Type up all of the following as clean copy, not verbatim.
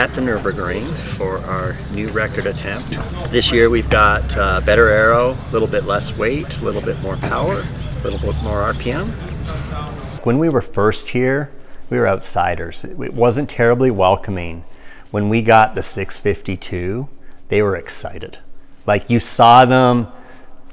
at the Nürburgring for our new record attempt. This year we've got better aero, a little bit less weight, a little bit more power, a little bit more RPM. When we were first here, we were outsiders. It wasn't terribly welcoming. When we got the 652, they were excited. Like, you saw them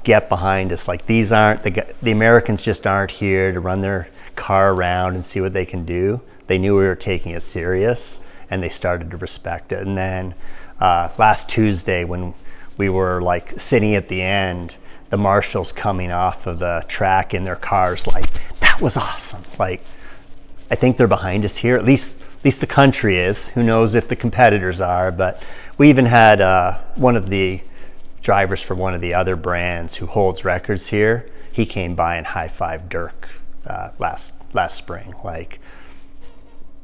get behind us. Like, these aren't, the Americans just aren't here to run their car around and see what they can do. They knew we were taking it serious, and they started to respect it. And then last Tuesday, when we were like sitting at the end, the marshals coming off of the track in their cars, like, that was awesome. Like, I think they're behind us here. At least the country is. Who knows if the competitors are? But we even had one of the drivers for one of the other brands who holds records here. He came by and high-fived Dirk last spring. Like,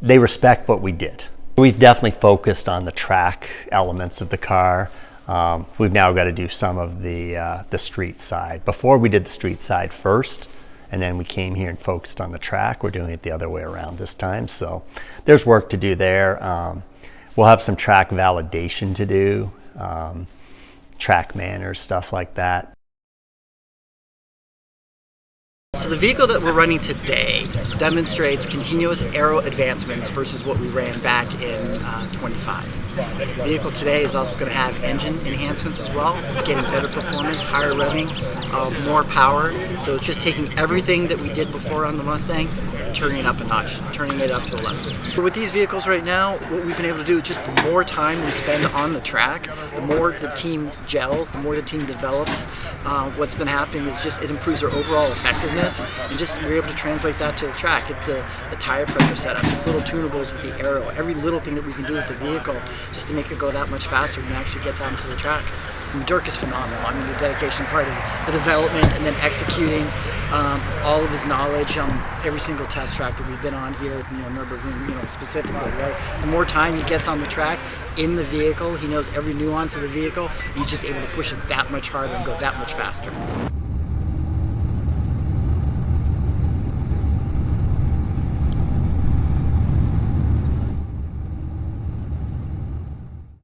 they respect what we did. We've definitely focused on the track elements of the car. We've now got to do some of the street side. Before, we did the street side first, and then we came here and focused on the track. We're doing it the other way around this time, so there's work to do there. We'll have some track validation to do, track manners, stuff like that. So the vehicle that we're running today demonstrates continuous aero advancements versus what we ran back in 25. The vehicle today is also going to have engine enhancements as well, getting better performance, higher revving, more power. So it's just taking everything that we did before on the Mustang, turning it up a notch, turning it up to 11. So with these vehicles right now, what we've been able to do is just the more time we spend on the track, the more the team gels, the more the team develops. What's been happening is just it improves our overall effectiveness, and just we're able to translate that to the track. It's the tire pressure setup, it's little tunables with the aero, every little thing that we can do with the vehicle just to make it go that much faster when it actually gets out into the track. And Dirk is phenomenal. I mean, the dedication part of the development and then executing all of his knowledge on every single test track that we've been on here at Nürburgring, specifically, right? The more time he gets on the track in the vehicle, he knows every nuance of the vehicle. He's just able to push it that much harder and go that much faster.